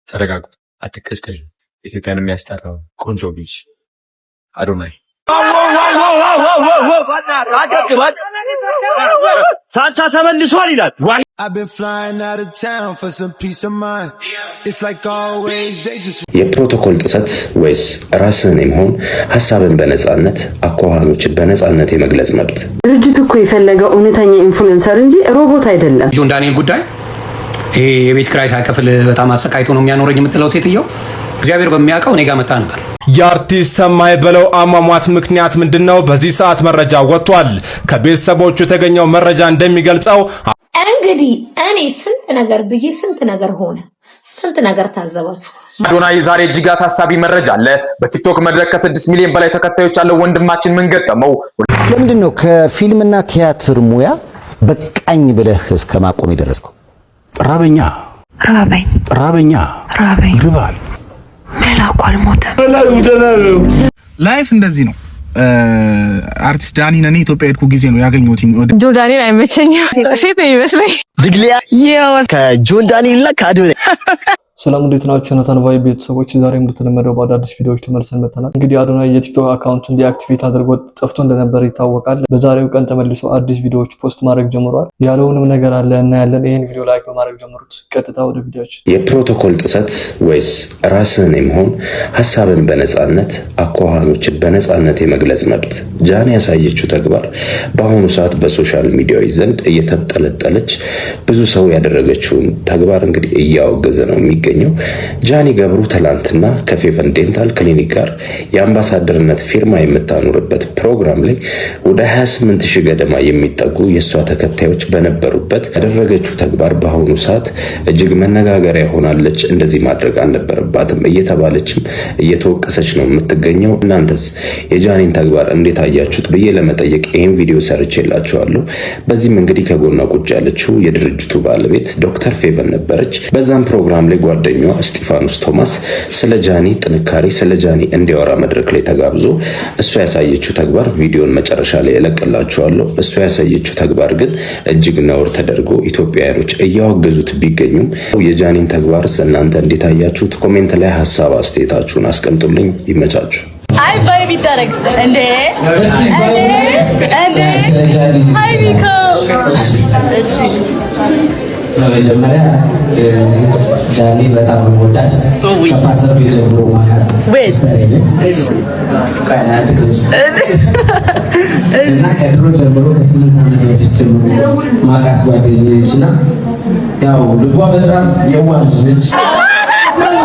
ተረጋጉ፣ አትቀዥቀዥ። ኢትዮጵያን የሚያስጠራው ቆንጆ ልጅ አዶናይ ሳንታ ተመልሷል ይላል። የፕሮቶኮል ጥሰት ወይስ ራስን የመሆን ሐሳብን በነጻነት አኳኋኖችን በነጻነት የመግለጽ መብት? ድርጅቱ እኮ የፈለገው እውነተኛ ኢንፍሉዌንሰር እንጂ ሮቦት አይደለም። ጆን ዳንኤል ጉዳይ ይሄ የቤት ኪራይ ሳይከፍል በጣም አሰቃይቶ ነው የሚያኖረኝ የምትለው ሴትየው እግዚአብሔር በሚያውቀው እኔ ጋር መጣ ነበር። የአርቲስት ሰማይ በለው አሟሟት ምክንያት ምንድነው? በዚህ ሰዓት መረጃ ወጥቷል። ከቤተሰቦቹ የተገኘው መረጃ እንደሚገልጸው እንግዲህ እኔ ስንት ነገር ብዬ ስንት ነገር ሆነ፣ ስንት ነገር ታዘባችሁ። አዶናይ ዛሬ እጅግ አሳሳቢ መረጃ አለ። በቲክቶክ መድረክ ከ6 ሚሊዮን በላይ ተከታዮች ያለው ወንድማችን ምን ገጠመው? ለምንድነው ከፊልምና ቲያትር ሙያ በቃኝ ብለህ እስከ ማቆም የደረስከው? ራበኛ ይርባል መላኩ አልሞተም። ላይፍ እንደዚህ ነው። አርቲስት ዳኒ ነኝ። ኢትዮጵያ ሄድኩ ጊዜ ነው ያገኘሁት። ጆን ዳንኤል አይመቸኝም፣ ሴት ነው ይመስለኝ። ድግሊያ ከጆን ዳንኤል እና ከአዶናይ። ሰላም እንዴት ናችሁ? ዮናታን ቫይብ ቤተሰቦች፣ ዛሬም እንደተለመደው በአዳዲስ ቪዲዮዎች ተመልሰን መጥተናል። እንግዲህ አዶናይ የቲክቶክ አካውንቱን ዲአክቲቬት አድርጎ ጠፍቶ እንደነበር ይታወቃል። በዛሬው ቀን ተመልሶ አዲስ ቪዲዮዎች ፖስት ማድረግ ጀምሯል። ያለውንም ነገር አለ እናያለን። ይሄን ቪዲዮ ላይክ በማድረግ ጀምሩት። ቀጥታ ወደ ቪዲዮዎች። የፕሮቶኮል ጥሰት ወይስ ራስን የመሆን ሐሳብን በነጻነት አኳኋኖችን በነጻነት የመግለጽ መብት? ጃኒ ያሳየችው ተግባር በአሁኑ ሰዓት በሶሻል ሚዲያዎች ዘንድ እየተጠለጠለች ብዙ ሰው ያደረገችውን ተግባር እንግዲህ እያወገዘ ነው የሚገኘው። ጃኒ ገብሩ ትላንትና ከፌቨን ዴንታል ክሊኒክ ጋር የአምባሳደርነት ፊርማ የምታኖርበት ፕሮግራም ላይ ወደ 28000 ገደማ የሚጠጉ የሷ ተከታዮች በነበሩበት ያደረገችው ተግባር በአሁኑ ሰዓት እጅግ መነጋገሪያ ሆናለች። እንደዚህ ማድረግ አልነበረባትም እየተባለችም እየተወቀሰች ነው የምትገኘው። እናንተስ የጃኒን ተግባር እንዴት አያችሁት ብዬ ለመጠየቅ ይሄን ቪዲዮ ሰርቼላችኋለሁ። በዚህም እንግዲህ ከጎኗ ቁጭ ያለችው የድርጅቱ ባለቤት ዶክተር ፌቨን ነበረች። በዛም ፕሮግራም ላይ ጓደኛዋ ስቲፋኖስ ቶማስ ስለ ጃኒ ጥንካሬ ስለ ጃኒ እንዲያወራ መድረክ ላይ ተጋብዞ እሷ ያሳየችው ተግባር ቪዲዮን መጨረሻ ላይ እለቅላችኋለሁ። እሷ ያሳየችው ተግባር ግን እጅግ ነውር ተደርጎ ኢትዮጵያውያኖች እያወገዙት ቢገኙም የጃኒን ተግባር እናንተ እንዴት አያችሁት? ኮሜንት ላይ ሐሳብ አስተያየታችሁን አስቀምጡልኝ። ይመቻችሁ። አይ ባይ ቢታረግ እንዴ አይ ቢኮ እሺ መጀመሪያ ጃኒ በጣም ወዳት ከፓስተር ጀምሮ ማለት እና ከድሮ ጀምሮ ከ8 ዓመት በፊት ጀምሮ ማቃት ጓደኛዬ እና ያው ልቧ በጣም የዋህ ልጅ።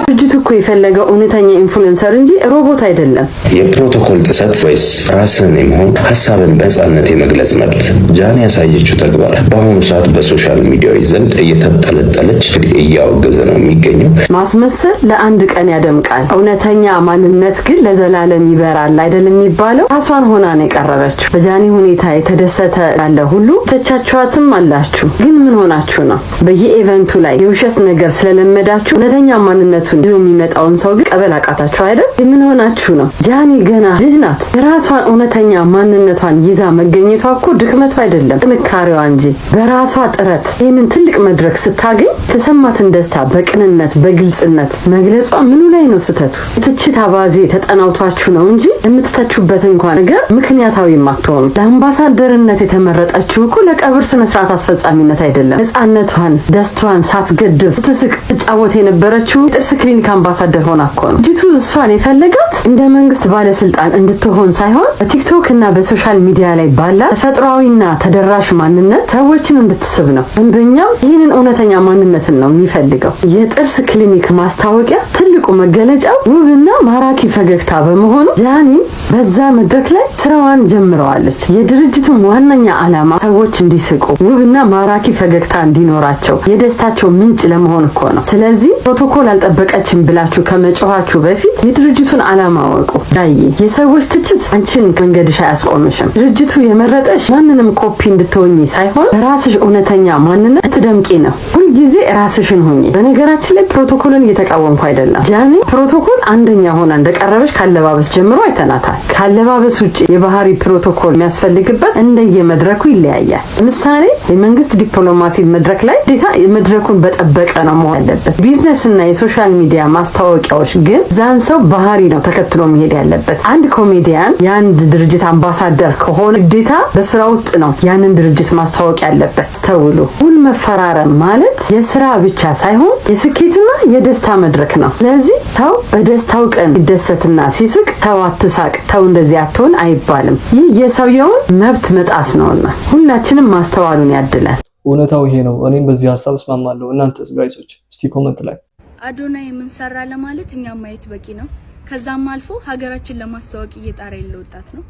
ድርጅቱ እኮ የፈለገው እውነተኛ ኢንፍሉዌንሰር እንጂ ሮቦት አይደለም። የፕሮቶኮል ጥሰት ወይስ ራስን የመሆን ሐሳብን በነጻነት የመግለጽ መብት? ጃኒ ያሳየችው ተግባር በአሁኑ ሰዓት በሶሻል ሚዲያዎች ዘንድ እየተጠለጠለች እያወገዘ ነው የሚገኘው። ማስመሰል ለአንድ ቀን ያደምቃል፣ እውነተኛ ማንነት ግን ለዘላለም ይበራል አይደለም የሚባለው። ራሷን ሆና ነው የቀረበችው። በጃኒ ሁኔታ የተደሰተ ያለ ሁሉ ተቻችኋትም አላችሁ። ግን ምን ሆናችሁ ነው? በየኢቨንቱ ላይ የውሸት ነገር ስለለመዳችሁ እውነተኛ ማንነቱን ይዞ የሚመጣውን ሰው ግን ቀበል አቃታችሁ አይደል? ምን ሆናችሁ ነው? ጃኒ ገና ልጅ ናት። የራሷን እውነተኛ ማንነቷን ይዛ መገኘቷ እኮ ድክመቷ አይደለም ጥንካሬዋ እንጂ። በራሷ ጥረት ይህንን ትልቅ መድረክ ስታገኝ ተሰማትን ደስታ በቅንነት በግልጽነት መግለጿ ምኑ ላይ ነው ስተቱ? ትችት አባዜ ተጠናውቷችሁ ነው እንጂ የምትተቹበት እንኳን ነገር ምክንያታዊ ማትሆኑ። ለአምባሳደርነት የተመረጠችው እኮ ለቀብር ስነ ስርዓት አስፈጻሚነት አይደለም። ነፃነቷን ደስቷን ሳትገድብ ስትስቅ ተጫወት የነበረችው ጥርስ ክሊኒክ አምባሳደር ሆና እኮ ነው። ጅቱ እሷን የፈለጋት እንደ መንግስት ባለስልጣን እንድትሆን ሳይሆን በቲክቶክ እና በሶሻል ሚዲያ ላይ ባላ ተፈጥሯዊና ተደራሽ ማንነት ሰዎችን እንድትስብ ነው። ደንበኛም ይህንን እውነተኛ ማንነትን ነው የሚፈልገው። የጥርስ ክሊኒክ ማስታወቂያ ትልቁ መገለጫው ውብና ማራኪ ፈገግታ በመሆኑ ጃኒ በዛ መድረክ ላይ ስራዋን ጀምረዋለች። የድርጅቱም ዋነኛ ዓላማ ሰዎች እንዲስቁ፣ ውብና ማራኪ ፈገግታ እንዲኖራቸው፣ የደስታቸው ምንጭ ለመሆን እኮ ነው። ስለዚህ ፕሮቶኮል አልጠበቀችም ብላችሁ ከመጮኻችሁ በፊት የድርጅቱን ዓላማ ወቁ። ዳይ የሰዎች ትችት አንቺን መንገድሽ አያስቆምሽም። ድርጅቱ የመረጠሽ ማንንም ኮፒ እንድትሆኚ ሳይሆን በራስሽ እውነተኛ ማንነት ትደምቂ ነው። ሁልጊዜ ራስሽን ሁኚ። በነገራችን ላይ ፕሮቶኮልን እየተቃወምኩ አይደለም። ጃኒ ፕሮቶኮል አንደኛ ሆና እንደቀረበች ካለባበስ ጀምሮ አይተናታል። ካለባበስ ውጪ የባህሪ ፕሮቶኮል የሚያስፈልግበት እንደየመድረኩ ይለያያል። ምሳሌ የመንግስት ዲፕሎማሲ መድረክ ላይ ዴታ መድረኩን በጠበቀ ነው መሆን ያለበት። ቢዝነስ እና የሶሻል ሚዲያ ማስታወቂያዎች ግን ዛን ሰው ባህሪ ነው ተከትሎ መሄድ ያለበት። አንድ ኮሜዲያን የአንድ ድርጅት አምባሳደር ከሆነ ዴታ በስራ ውስጥ ነው ያንን ድርጅት ማስታወቂያ ያለበት። ተውሉ ሁሉ መፈራረም ማለት የስራ ብቻ ሳይሆን የስኬትና የደስታ መድረክ ነው። ስለዚህ ተው በደስታው ቀን ሲደሰትና ሲስቅ ተው አትሳቅ፣ ተው እንደዚህ አትሆን አይባልም። ይህ የሰውየውን መብት መጣስ ነውና ሁላችንም ማስተዋሉን ያድላል። እውነታው ይሄ ነው። እኔም በዚህ ሀሳብ እስማማለሁ። እናንተስ ጋይሶች እስቲ ኮሜንት ላይ አዶናይ ምን ሰራ ለማለት እኛም ማየት በቂ ነው። ከዛም አልፎ ሀገራችን ለማስተዋወቅ እየጣረ ያለ ወጣት ነው።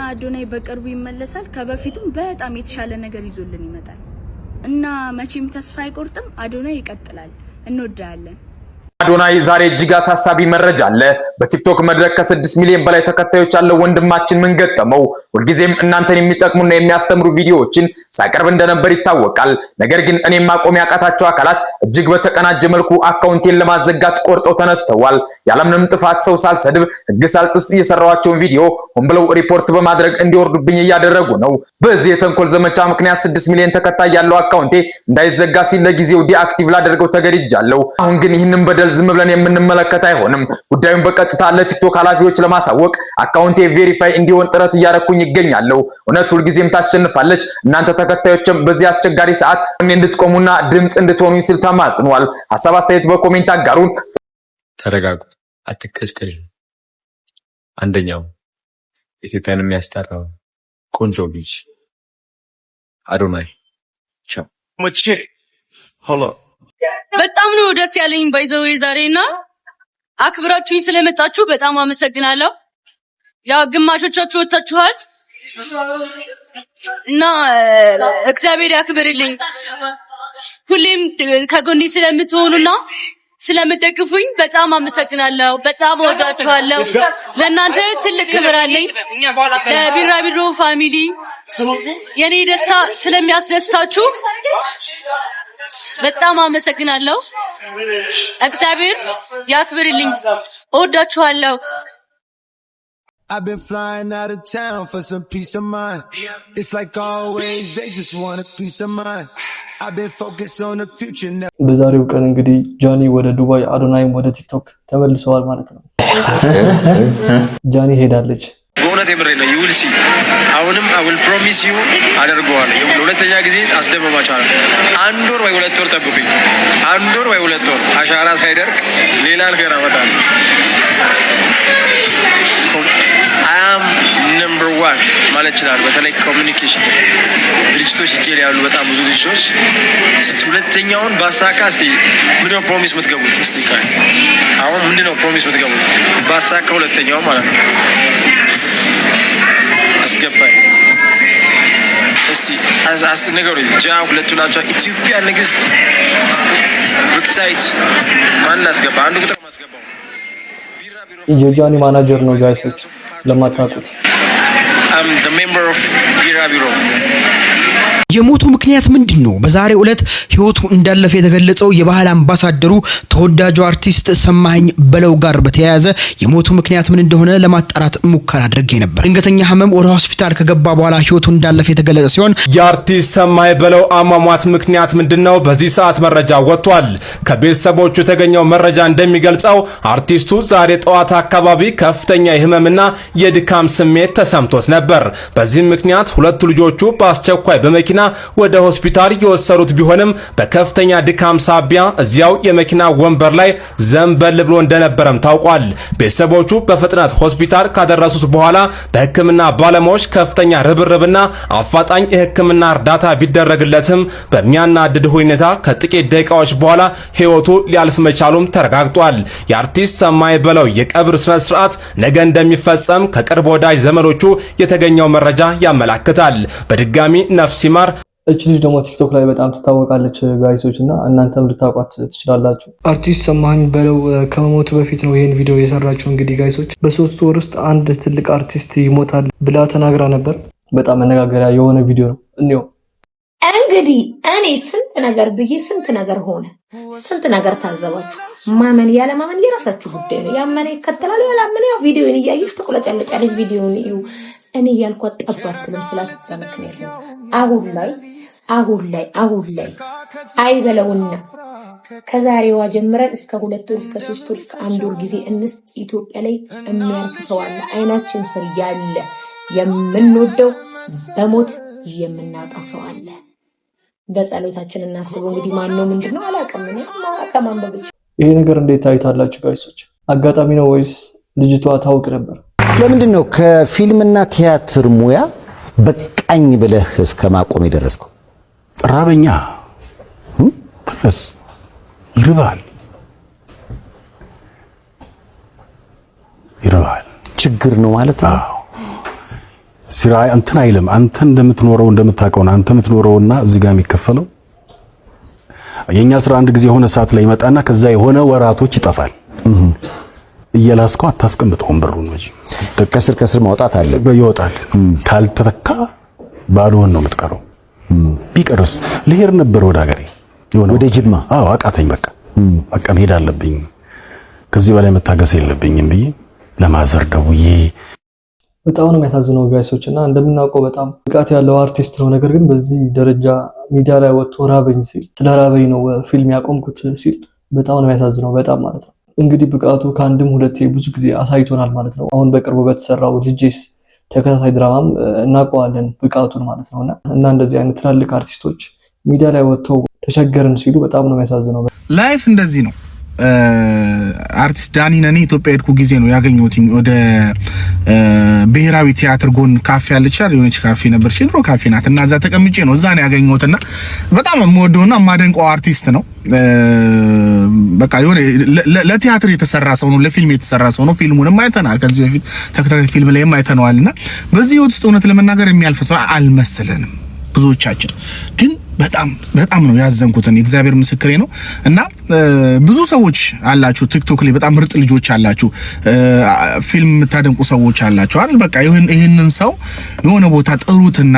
አዶናይ በቅርቡ ይመለሳል። ከበፊቱም በጣም የተሻለ ነገር ይዞልን ይመጣል እና መቼም ተስፋ አይቆርጥም። አዶናይ ይቀጥላል። እንወዳለን። አዶናይ ዛሬ እጅግ አሳሳቢ መረጃ አለ። በቲክቶክ መድረክ ከ6 ሚሊዮን በላይ ተከታዮች ያለው ወንድማችን ምን ገጠመው? ሁልጊዜም እናንተን የሚጠቅሙና የሚያስተምሩ ቪዲዮዎችን ሳቀርብ እንደነበር ይታወቃል። ነገር ግን እኔም ማቆም ያቃታቸው አካላት እጅግ በተቀናጀ መልኩ አካውንቴን ለማዘጋት ቆርጠው ተነስተዋል። ያለምንም ጥፋት ሰው ሳልሰድብ ሕግ ሳልጥስ የሰራኋቸውን ቪዲዮ ሆን ብለው ሪፖርት በማድረግ እንዲወርዱብኝ እያደረጉ ነው። በዚህ የተንኮል ዘመቻ ምክንያት 6 ሚሊዮን ተከታይ ያለው አካውንቴ እንዳይዘጋ ሲል ለጊዜው ዲአክቲቭ ላደርገው ተገድጃለሁ። አሁን ግን ይህንን በደል ዝም ብለን የምንመለከት አይሆንም። ጉዳዩን በቀጥታ ለቲክቶክ ኃላፊዎች ለማሳወቅ አካውንቴ ቬሪፋይ እንዲሆን ጥረት እያደረኩኝ ይገኛለሁ። እውነት ሁልጊዜም ታሸንፋለች። እናንተ ተከታዮችም በዚህ አስቸጋሪ ሰዓት እንድትቆሙና ድምጽ እንድትሆኑኝ ስል ተማጽኗል። ሐሳብ አስተያየት በኮሜንት አጋሩን። ተረጋጉ፣ አትቀጭቀጭ። አንደኛው ኢትዮጵያን የሚያስጠራው ቆንጆ ልጅ አዶናይ ቻው መቼ ሆሎ በጣም ነው ደስ ያለኝ ባይዘው ዛሬና አክብራችሁኝ ስለመጣችሁ በጣም አመሰግናለሁ። ያው ግማሾቻችሁ ወጣችኋል እና እግዚአብሔር ያክብርልኝ። ሁሌም ከጎኔ ስለምትሆኑና ስለምትደግፉኝ በጣም አመሰግናለሁ። በጣም ወዳችኋለሁ። ለእናንተ ትልቅ ክብር አለኝ። ለቢራቢሮ ፋሚሊ የኔ ደስታ ስለሚያስደስታችሁ በጣም አመሰግናለሁ። እግዚአብሔር ያክብርልኝ። ወዳችኋለሁ። I've been flying out of town for some peace of mind. It's like always they just want a piece of mind. I've been focused on the future now. በዛሬው ቀን እንግዲህ ጃኒ ወደ ዱባይ፣ አዶናይም ወደ ቲክቶክ ተመልሰዋል ማለት ነው። ጃኒ ሄዳለች። በእውነት የምሬ ነው። you will see አሁንም I will promise you አደርገዋለሁ። ሁለተኛ ጊዜ አስደምማችኋለሁ። 1 ወር ወይ 2 ወር ጠብቁኝ። 1 ወር ወይ 2 ወር አሻራ ሳይደርቅ ሌላ ነገር አወጣለሁ። I am number 1 ማለት ይችላል። በተለይ ኮሚኒኬሽን ድርጅቶች ይችላል ያሉ በጣም ብዙ ድርጅቶች ሁለተኛውን ባሳካ እስቲ ምንድነው ፕሮሚስ የምትገቡት? እስቲ ካይ አሁን ምንድነው ፕሮሚስ የምትገቡት? ባሳካ ሁለተኛው ማለት ነው አስገባኝ። እስቲ ነገሩኝ። ጃ ሁለቱ ናቸው። ኢትዮጵያ ንግስት ብክታይት ማን አስገባ? አንዱ ቁጥር ማስገባው የጃኒ ማናጀር ነው ጋይሶች ለማታውቁት። I'm the member of Birabiro. የሞቱ ምክንያት ምንድነው? በዛሬው ዕለት ህይወቱ እንዳለፈ የተገለጸው የባህል አምባሳደሩ ተወዳጁ አርቲስት ሰማኸኝ በለው ጋር በተያያዘ የሞቱ ምክንያት ምን እንደሆነ ለማጣራት ሙከራ አድርጌ ነበር። ድንገተኛ ህመም ወደ ሆስፒታል ከገባ በኋላ ህይወቱ እንዳለፈ የተገለጸ ሲሆን የአርቲስት ሰማኸኝ በለው አሟሟት ምክንያት ምንድነው? በዚህ ሰዓት መረጃ ወጥቷል። ከቤተሰቦቹ የተገኘው መረጃ እንደሚገልጸው አርቲስቱ ዛሬ ጠዋት አካባቢ ከፍተኛ የህመምና የድካም ስሜት ተሰምቶት ነበር። በዚህ ምክንያት ሁለቱ ልጆቹ በአስቸኳይ በመኪና ወደ ሆስፒታል የወሰዱት ቢሆንም በከፍተኛ ድካም ሳቢያ እዚያው የመኪና ወንበር ላይ ዘንበል ብሎ እንደነበረም ታውቋል። ቤተሰቦቹ በፍጥነት ሆስፒታል ካደረሱት በኋላ በህክምና ባለሙያዎች ከፍተኛ ርብርብና አፋጣኝ የህክምና እርዳታ ቢደረግለትም በሚያናድድ ሁኔታ ከጥቂት ደቂቃዎች በኋላ ህይወቱ ሊያልፍ መቻሉም ተረጋግጧል። የአርቲስት ሰማኸኝ በለው የቀብር ስነ ስርዓት ነገ እንደሚፈጸም ከቅርብ ወዳጅ ዘመዶቹ የተገኘው መረጃ ያመላክታል። በድጋሚ ነፍስ ይማር። እቺ ልጅ ደግሞ ቲክቶክ ላይ በጣም ትታወቃለች ጋይሶች እና እናንተም ልታውቋት ትችላላችሁ። አርቲስት ሰማኸኝ በለው ከመሞቱ በፊት ነው ይሄን ቪዲዮ የሰራችው። እንግዲህ ጋይሶች በ3 ወር ውስጥ አንድ ትልቅ አርቲስት ይሞታል ብላ ተናግራ ነበር። በጣም መነጋገሪያ የሆነ ቪዲዮ ነው። እንየው። እንግዲህ እኔ ስንት ነገር ብዬ ስንት ነገር ሆነ፣ ስንት ነገር ታዘባችሁ። ማመን ያለ ማመን የራሳችሁ ጉዳይ ነው። ያመነ ይከተላል፣ ያላመነ ያው ቪዲዮውን እያየሽ ተቆለጨለጫለሽ። ቪዲዮውን እዩ። እኔ ያልኳት ጠባትልም ስላትዛ ምክንያት ነው። አሁን ላይ አይበለውና ከዛሬዋ ጀምረን እስከ 2 ወር እስከ 3 ወር እስከ 1 ወር ጊዜ እንስ ኢትዮጵያ ላይ የሚያርፍ ሰው አለ። አይናችን ስር ያለ የምንወደው በሞት የምናጣው ሰው አለ። በጸሎታችን እናስበው። እንግዲህ ማን ነው ምንድነው አላውቅም። ከማንበብ ይሄ ነገር እንዴት ታይታላችሁ ጋይሶች? አጋጣሚ ነው ወይስ ልጅቷ ታውቅ ነበር? ለምንድን ነው ከፊልምና ቲያትር ሙያ በቃኝ ብለህ እስከ ማቆም የደረስከው? ራበኛ በስ ይርባል ችግር ነው ማለት ነው። ሲራ እንትን አይልም። አንተ እንደምትኖረው እንደምታውቀው አንተ የምትኖረውና እዚህ ጋር የሚከፈለው የኛ ስራ አንድ ጊዜ የሆነ ሰዓት ላይ ይመጣና ከዛ የሆነ ወራቶች ይጠፋል። እየላስከው አታስቀምጠውም ብሩን እንጂ ከስር ማውጣት አለ። ይወጣል። ካልተተካ ባዶውን ነው የምትቀረው። ቢቀርስ ልሄድ ነበር ወደ ሀገሬ ወደ ጅማ። አቃተኝ። በቃ መሄድ አለብኝ። ከዚህ በላይ መታገስ የለብኝም ብዬ ለማዘር ደውዬ በጣም ነው የሚያሳዝነው ጋይሶች። እና እንደምናውቀው በጣም ብቃት ያለው አርቲስት ነው። ነገር ግን በዚህ ደረጃ ሚዲያ ላይ ወጥቶ ራበኝ ሲል ስለራበኝ ነው ፊልም ያቆምኩት ሲል በጣም ነው የሚያሳዝነው። በጣም ማለት ነው። እንግዲህ ብቃቱ ከአንድም ሁለቴ ብዙ ጊዜ አሳይቶናል ማለት ነው። አሁን በቅርቡ በተሰራው ልጄስ ተከታታይ ድራማም እናውቀዋለን ብቃቱን ማለት ነውና እና እንደዚህ አይነት ትላልቅ አርቲስቶች ሚዲያ ላይ ወጥተው ተቸገርን ሲሉ በጣም ነው የሚያሳዝነው። ላይፍ እንደዚህ ነው። አርቲስት ዳኒ ነኔ ኢትዮጵያ ሄድኩ ጊዜ ነው ያገኘሁት። ወደ ብሔራዊ ቲያትር ጎን ካፌ አለች አይደል? የሆነች ካፌ ነበር፣ ሽድሮ ካፌ ናት። እና እዛ ተቀምጬ ነው እዛ ነው ያገኘሁትና በጣም የምወደውና የማደንቀው አርቲስት ነው። በቃ የሆነ ለቲያትር የተሰራ ሰው ነው፣ ለፊልም የተሰራ ሰው ነው። ፊልሙንም አይተናል፣ ከዚህ በፊት ተከታታይ ፊልም ላይም አይተነዋልና በዚህ ህይወት ውስጥ እውነት ለመናገር የሚያልፍ ሰው አልመሰለንም ብዙዎቻችን። ግን በጣም ነው ያዘንኩትን፣ እግዚአብሔር ምስክሬ ነው። እና ብዙ ሰዎች አላችሁ ቲክቶክ ላይ በጣም ምርጥ ልጆች አላችሁ፣ ፊልም የምታደንቁ ሰዎች አላችሁ አይደል? በቃ ይሄንን ሰው የሆነ ቦታ ጥሩትና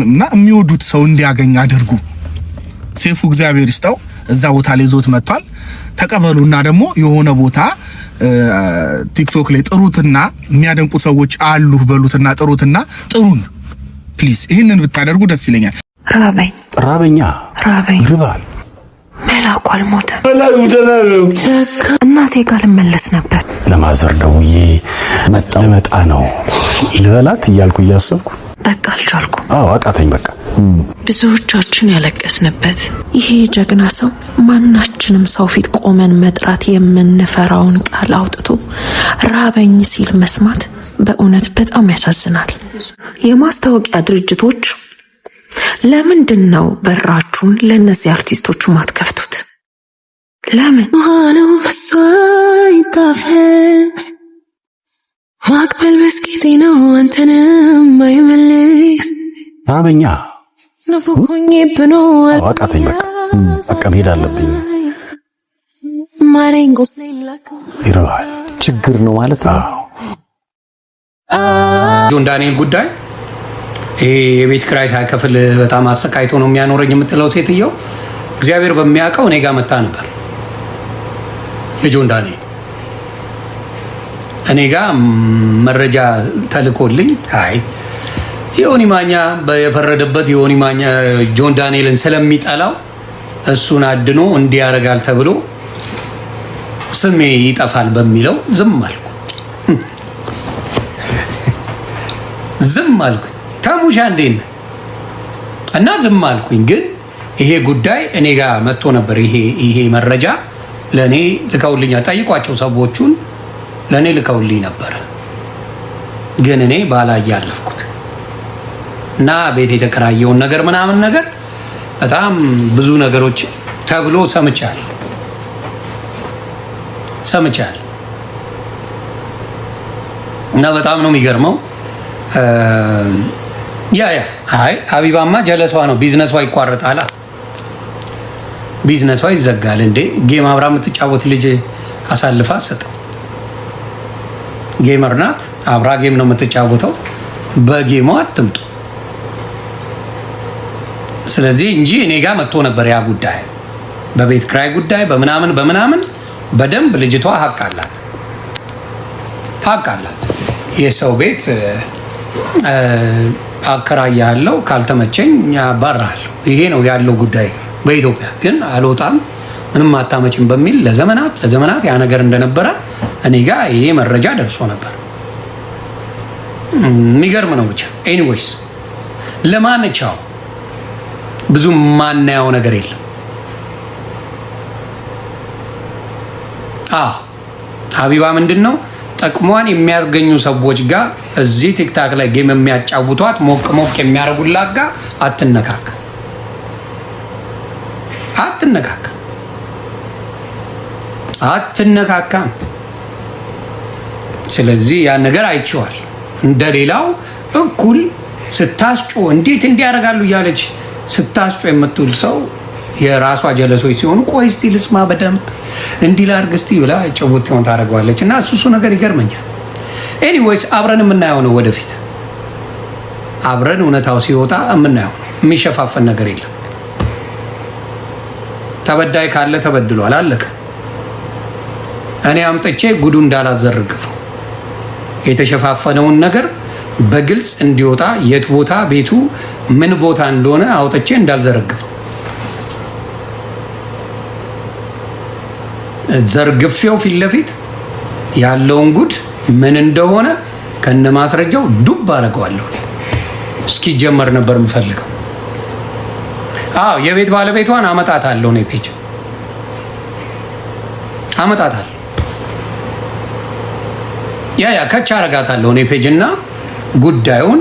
እና የሚወዱት ሰው እንዲያገኝ አድርጉ። ሴፉ እግዚአብሔር ይስጠው እዛ ቦታ ላይ ዞት መጥቷል። ተቀበሉና ደግሞ የሆነ ቦታ ቲክቶክ ላይ ጥሩትና የሚያደንቁ ሰዎች አሉ በሉትና ጥሩትና ጥሩን ፕሊዝ። ይሄንን ብታደርጉ ደስ ይለኛል። ራበኛ ይርባል። መላኩ አልሞተም። እናቴ ጋር ልመለስ ነበር። ለማዘር ደውዬ ልመጣ ነው ልበላት እያልኩ እያሰብኩ በቃ አልቻልኩም። አቃተኝ። በቃ ብዙዎቻችን ያለቀስንበት ይሄ ጀግና ሰው ማናችንም ሰው ፊት ቆመን መጥራት የምንፈራውን ቃል አውጥቶ ራበኝ ሲል መስማት በእውነት በጣም ያሳዝናል። የማስታወቂያ ድርጅቶች ለምንድን ነው በራችሁን ለነዚህ አርቲስቶች ማትከፍቱት? ለምን ማቅበል መስኪቴ ነው አንተንም አይመልስ ራበኛ ነፉኝ ብኖ አቃተኝ። በቃ መሄድ አለብኝ። ማሬንጎ ይርባል። ችግር ነው ማለት ነው። ጆን ዳንኤል ጉዳይ ይሄ የቤት ኪራይ ሳይከፍል በጣም አሰቃይቶ ነው የሚያኖረኝ የምትለው ሴትየው እግዚአብሔር በሚያውቀው እኔ ጋር መጣ ነበር። የጆን ዳንኤል እኔ ጋር መረጃ ተልኮልኝ አይ ዮኒ ማኛ በየፈረደበት ዮኒ ማኛ ጆን ዳንኤልን ስለሚጠላው እሱን አድኖ እንዲያረጋል ተብሎ ስሜ ይጠፋል በሚለው ዝም አልኩ። ተሙሻ እንዴት ነህ? እና ዝም አልኩኝ። ግን ይሄ ጉዳይ እኔ ጋር መጥቶ ነበር። ይሄ መረጃ ለኔ ልከውልኛል። ጠይቋቸው ሰዎቹን ለኔ ልከውልኝ ነበር። ግን እኔ ባላየ ያለፍኩት እና ቤት የተከራየውን ነገር ምናምን ነገር በጣም ብዙ ነገሮች ተብሎ ሰምቻለሁ። እና በጣም ነው የሚገርመው። አይ ሀቢባማ ጀለሷ ነው። ቢዝነሷ ይቋረጣል፣ ቢዝነሷ ይዘጋል። እንዴ ጌም አብራ የምትጫወት ልጅ አሳልፋ አትሰጥም። ጌመር ናት፣ አብራ ጌም ነው የምትጫወተው። በጌሟ አትምጡ። ስለዚህ እንጂ እኔ ጋር መጥቶ ነበር ያ ጉዳይ በቤት ክራይ ጉዳይ በምናምን በደንብ ልጅቷ ሀቅ አላት የሰው ቤት አከራያለሁ ካልተመቸኝ ያባራለሁ ይሄ ነው ያለው ጉዳይ በኢትዮጵያ ግን አልወጣም ምንም አታመጭም በሚል ለዘመናት ያ ነገር እንደነበረ እኔ ጋር ይሄ መረጃ ደርሶ ነበር የሚገርም ነው ብቻ ኤኒዌይስ ለማንኛው ብዙ ማናየው ነገር የለም ሀቢባ ምንድነው ጠቅሟን የሚያገኙ ሰዎች ጋር እዚህ ቲክታክ ላይ ጌም የሚያጫውቷት ሞቅ የሚያረጉላት ጋር አትነካካ ስለዚህ ያ ነገር አይቼዋል እንደሌላው እኩል ስታስጮ እንዴት እንዲያረጋሉ ያለች ስታስጮ የምትውል ሰው የራሷ ጀለሶች ሲሆኑ ቆይ እስቲ ልስማ በደንብ እንዲላርግ እስቲ ብላ ጨውቴውን ታረጋለች እና እሱ ነገር ይገርመኛል ኤኒዌይስ አብረን የምናየው ነው ወደፊት አብረን እውነታው ሲወጣ የምናየው ነው የሚሸፋፈን ነገር የለም ተበዳይ ካለ ተበድሏል አለቀ እኔ አምጥቼ ጉዱ እንዳላዘርግፈው የተሸፋፈነውን ነገር በግልጽ እንዲወጣ የት ቦታ ቤቱ ምን ቦታ እንደሆነ አውጥቼ እንዳልዘረግፈው ዘርግፌው ፊት ለፊት ያለውን ጉድ ምን እንደሆነ ከነ ማስረጃው ዱብ አደርገዋለሁ እስኪ ጀመር ነበር የምፈልገው የቤት ባለቤቷን አመጣታለሁ ነው ፔጅ አመጣታለሁ ያ ከቻ አረጋታለሁ ነው ፔጅ እና ጉዳዩን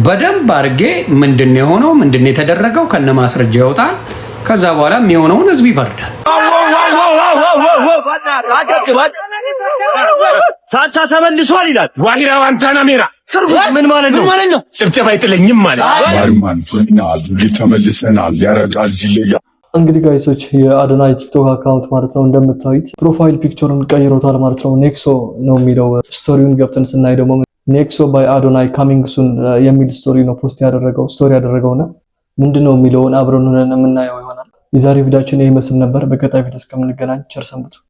በደንብ አድርጌ ምንድነው የሆነው ምንድነው የተደረገው ከነ ማስረጃ ይወጣል ከዛ በኋላ የሚሆነውን ህዝብ ይፈርዳል ሳንሳ ተመልሷል ይላል ዋሊራ ዋንታና ሜራ ምን ማለት ነው ጭብጨባ አይጥለኝም ማለት ማርማን ፈናል ተመልሰናል ያረጋል ዚለያ እንግዲህ ጋይሶች የአዶናይ ቲክቶክ አካውንት ማለት ነው እንደምታዩት ፕሮፋይል ፒክቸሩን ቀይሮታል ማለት ነው ኔክሶ ነው የሚለው ስቶሪውን ገብተን ስናይ ደግሞ ኔክሶ ባይ አዶናይ ካሚንግ ሱን የሚል ስቶሪ ነው ፖስት ያደረገውና ምንድነው የሚለውን አብረን ሆነን የምናየው ይሆናል የዛሬ ቪዲዮአችን ይሄ መስል ነበር በቀጣይ ቪዲዮ እስከምንገናኝ ቸር ሰንብቱ